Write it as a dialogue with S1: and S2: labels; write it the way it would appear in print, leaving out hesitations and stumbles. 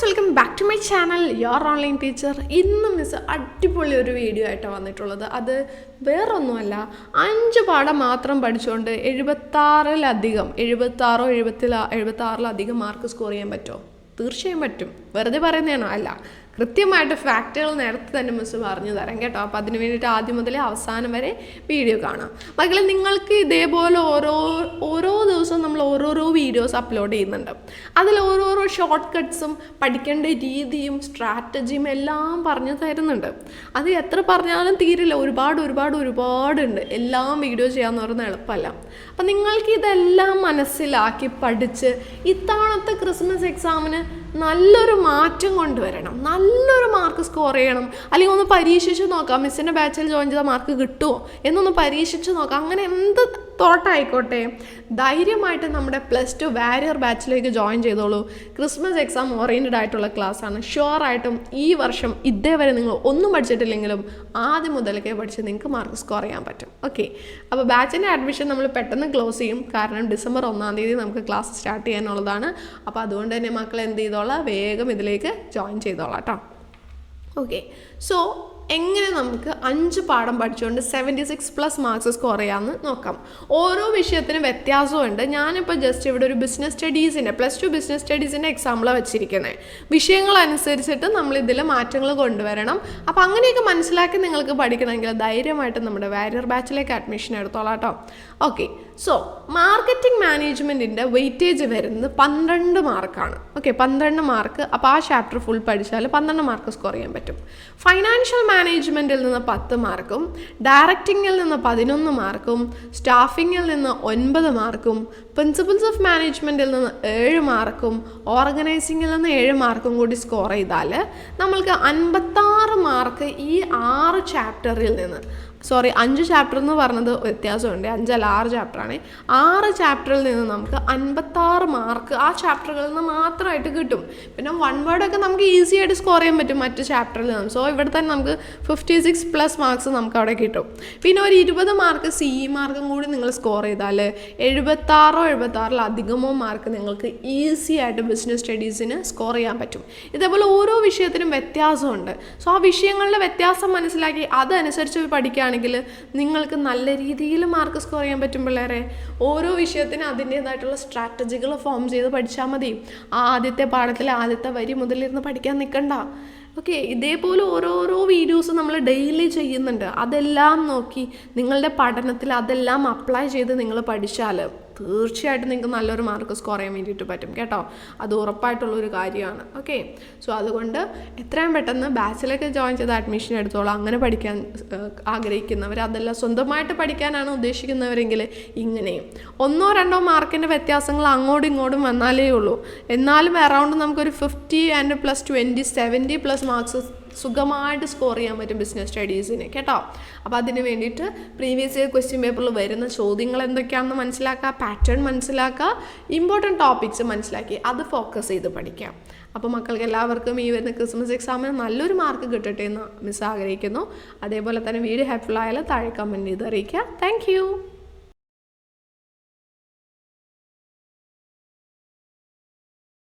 S1: Welcome back to my channel your online teacher. ഇന്ന് miss അടിപൊളി ഒരു വീഡിയോ ആയിട്ടാണ് വന്നിട്ടുള്ളത്. അത് വേറൊന്നുമല്ല, 5 പാഠം മാത്രം പഠിച്ചുകൊണ്ട് 76 മാർക്ക് സ്കോർ ചെയ്യാൻ പറ്റുമോ? തീർച്ചയായും പറ്റും. വെറുതെ പറയുന്നതാണോ? അല്ല, കൃത്യമായിട്ട് ഫാക്റ്റുകൾ നേരത്തെ തന്നെ മിസ് പറഞ്ഞു തരാം കേട്ടോ. അപ്പോൾ അതിന് വേണ്ടിയിട്ട് ആദ്യം മുതലേ അവസാനം വരെ വീഡിയോ കാണാം. മക്കളെ, നിങ്ങൾക്ക് ഇതേപോലെ ഓരോ ദിവസവും നമ്മൾ ഓരോരോ വീഡിയോസ് അപ്ലോഡ് ചെയ്യുന്നുണ്ട്. അതിൽ ഓരോരോ ഷോർട്ട് കട്ട്സും പഠിക്കേണ്ട രീതിയും സ്ട്രാറ്റജിയും എല്ലാം പറഞ്ഞു തരുന്നുണ്ട്. അത് എത്ര പറഞ്ഞാലും തീരില്ല, ഒരുപാടുണ്ട്. എല്ലാം വീഡിയോ ചെയ്യാമെന്ന് പറയുന്നത് എളുപ്പമല്ല. അപ്പം നിങ്ങൾക്ക് ഇതെല്ലാം മനസ്സിലാക്കി പഠിച്ച് ഇത്തവണത്തെ ക്രിസ്മസ് എക്സാമിന് നല്ലൊരു മാറ്റം കൊണ്ടുവരണം, നല്ലൊരു മാർക്ക് സ്കോർ ചെയ്യണം. അല്ലെങ്കിൽ ഒന്ന് പരീക്ഷിച്ച് നോക്കാം, മിസ്സിൻ്റെ ബാച്ചിൽ ജോയിൻ ചെയ്ത മാർക്ക് കിട്ടുമോ എന്നൊന്ന് പരീക്ഷിച്ച് നോക്കാം. അങ്ങനെ എന്ത് തോട്ടായിക്കോട്ടെ, ധൈര്യമായിട്ട് നമ്മുടെ +2 വാരിയർ ബാച്ചിലേക്ക് ജോയിൻ ചെയ്തോളൂ. ക്രിസ്മസ് എക്സാം ഓറിയൻറ്റഡ് ആയിട്ടുള്ള ക്ലാസ്സാണ്. ഷുവറായിട്ടും ഈ വർഷം ഇതേവരെ നിങ്ങൾ ഒന്നും പഠിച്ചിട്ടില്ലെങ്കിലും ആദ്യം മുതലൊക്കെ പഠിച്ച് നിങ്ങൾക്ക് മാർക്ക് സ്കോർ ചെയ്യാൻ പറ്റും. ഓക്കെ, അപ്പോൾ ബാച്ചിൻ്റെ അഡ്മിഷൻ നമ്മൾ പെട്ടെന്ന് ക്ലോസ് ചെയ്യും. കാരണം ഡിസംബർ 1-ാം തീയതി നമുക്ക് ക്ലാസ് സ്റ്റാർട്ട് ചെയ്യാനുള്ളതാണ്. അപ്പോൾ അതുകൊണ്ട് തന്നെ മക്കൾ എന്ത് ചെയ്തോളാം, വേഗം ഇതിലേക്ക് ജോയിൻ ചെയ്തോളാം കേട്ടോ. ഓക്കെ, സോ എങ്ങനെ നമുക്ക് 5 പാഠം പഠിച്ചുകൊണ്ട് 76+ മാർക്സ് സ്കോർ ചെയ്യാമെന്ന് നോക്കാം. ഓരോ വിഷയത്തിനും വ്യത്യാസമുണ്ട്. ഞാനിപ്പോൾ ജസ്റ്റ് ഇവിടെ ഒരു ബിസിനസ് സ്റ്റഡീസിൻ്റെ +2 ബിസിനസ് സ്റ്റഡീസിൻ്റെ എക്സാമ്പിളാണ് വെച്ചിരിക്കുന്നത്. വിഷയങ്ങളനുസരിച്ചിട്ട് നമ്മൾ ഇതിൽ മാറ്റങ്ങൾ കൊണ്ടുവരണം. അപ്പോൾ അങ്ങനെയൊക്കെ മനസ്സിലാക്കി നിങ്ങൾക്ക് പഠിക്കണമെങ്കിൽ ധൈര്യമായിട്ട് നമ്മുടെ വാരിയർ ബാച്ചിലേക്ക് അഡ്മിഷൻ എടുത്തോളാം കേട്ടോ. ഓക്കെ, സോ മാർക്കറ്റിംഗ് മാനേജ്മെൻറ്റിൻ്റെ വെയിറ്റേജ് വരുന്നത് 12 മാർക്കാണ്. Okay, 12 mark. അപ്പോൾ ആ ചാപ്റ്റർ ഫുൾ പഠിച്ചാൽ 12 മാർക്ക് സ്കോർ ചെയ്യാൻ പറ്റും. ഫൈനാൻഷ്യൽ മാനേജ്മെൻറ്റിൽ നിന്ന് 10 മാർക്കും, ഡയറക്റ്റിങ്ങിൽ നിന്ന് 11 മാർക്കും, സ്റ്റാഫിങ്ങിൽ നിന്ന് 9 മാർക്കും, പ്രിൻസിപ്പിൾസ് ഓഫ് മാനേജ്മെൻറ്റിൽ നിന്ന് 7 മാർക്കും, ഓർഗനൈസിങ്ങിൽ നിന്ന് 7 മാർക്കും കൂടി സ്കോർ ചെയ്താൽ നമ്മൾക്ക് 56 മാർക്ക് ഈ 6 ചാപ്റ്ററിൽ നിന്ന്, 5 ചാപ്റ്റർ എന്ന് പറഞ്ഞത് വ്യത്യാസമുണ്ട്, 5 അല്ല 6 ചാപ്റ്ററാണ്. 6 ചാപ്റ്ററിൽ നിന്ന് നമുക്ക് 56 മാർക്ക് ആ ചാപ്റ്ററുകളിൽ നിന്ന് മാത്രമായിട്ട് കിട്ടും. പിന്നെ 1 വേർഡൊക്കെ നമുക്ക് ഈസി ആയിട്ട് സ്കോർ ചെയ്യാൻ പറ്റും മറ്റ് ചാപ്റ്ററിൽ നിന്ന്. സോ ഇവിടെ തന്നെ നമുക്ക് 56+ മാർക്സ് നമുക്ക് അവിടെ കിട്ടും. പിന്നെ ഒരു 20 മാർക്ക് CE മാർക്കും കൂടി നിങ്ങൾ സ്കോർ ചെയ്താൽ 76-76 മാർക്ക് നിങ്ങൾക്ക് ഈസി ആയിട്ട് ബിസിനസ് സ്റ്റഡീസിന് സ്കോർ ചെയ്യാൻ പറ്റും. ഇതേപോലെ ഓരോ വിഷയത്തിനും വ്യത്യാസമുണ്ട്. സോ ആ വിഷയങ്ങളുടെ വ്യത്യാസം മനസ്സിലാക്കി അതനുസരിച്ച് പഠിക്കുകയാണ് നിങ്ങൾക്ക് നല്ല രീതിയിൽ മാർക്ക് സ്കോർ ചെയ്യാൻ പറ്റും. പിള്ളേരെ, ഓരോ വിഷയത്തിനും അതിൻ്റേതായിട്ടുള്ള സ്ട്രാറ്റജികൾ ഫോം ചെയ്ത് പഠിച്ചാൽ മതി. ആദ്യത്തെ പാഠത്തിൽ ആദ്യത്തെ വരി മുതലിരുന്ന് പഠിക്കാൻ നിൽക്കണ്ട. ഓക്കെ, ഇതേപോലെ ഓരോരോ വീഡിയോസ് നമ്മൾ ഡെയിലി ചെയ്യുന്നുണ്ട്. അതെല്ലാം നോക്കി നിങ്ങളുടെ പഠനത്തിൽ അതെല്ലാം അപ്ലൈ ചെയ്ത് നിങ്ങൾ പഠിച്ചാൽ തീർച്ചയായിട്ടും നിങ്ങൾക്ക് നല്ലൊരു മാർക്ക് സ്കോർ ചെയ്യാൻ വേണ്ടിയിട്ട് പറ്റും കേട്ടോ. അത് ഉറപ്പായിട്ടുള്ളൊരു കാര്യമാണ്. ഓക്കെ, സോ അതുകൊണ്ട് എത്രയും പെട്ടെന്ന് ബാച്ചിലേക്ക് ജോയിൻ ചെയ്ത് അഡ്മിഷൻ എടുത്തോളാം. അങ്ങനെ പഠിക്കാൻ ആഗ്രഹിക്കുന്നവർ, അതെല്ലാം സ്വന്തമായിട്ട് പഠിക്കാനാണ് ഉദ്ദേശിക്കുന്നവരെങ്കിൽ ഇങ്ങനെയും 1-2 മാർക്കിൻ്റെ വ്യത്യാസങ്ങൾ അങ്ങോട്ടും ഇങ്ങോട്ടും വന്നാലേ ഉള്ളൂ. എന്നാലും അറൗണ്ട് നമുക്കൊരു 50 and +20 70+ മാർക്സ് സുഖമായിട്ട് സ്കോർ ചെയ്യാൻ പറ്റും ബിസിനസ് സ്റ്റഡീസിന് കേട്ടോ. അപ്പോൾ അതിന് വേണ്ടിയിട്ട് പ്രീവിയസ് ഇയർ ക്വസ്റ്റ്യൻ പേപ്പറിൽ വരുന്ന ചോദ്യങ്ങൾ എന്തൊക്കെയാണെന്ന് മനസ്സിലാക്കുക, പാറ്റേൺ മനസ്സിലാക്കുക, ഇമ്പോർട്ടൻറ്റ് ടോപ്പിക്സ് മനസ്സിലാക്കി അത് ഫോക്കസ് ചെയ്ത് പഠിക്കാം. അപ്പോൾ മക്കൾക്ക് എല്ലാവർക്കും ഈ വരുന്ന ക്രിസ്മസ് എക്സാമിന് നല്ലൊരു മാർക്ക് കിട്ടട്ടെ എന്ന് മിസ് ആഗ്രഹിക്കുന്നു. അതേപോലെ തന്നെ വീഡിയോ ഹെൽപ്ഫുൾ ആയാലും താഴെ കമൻറ്റ് ചെയ്ത് അറിയിക്കുക. താങ്ക്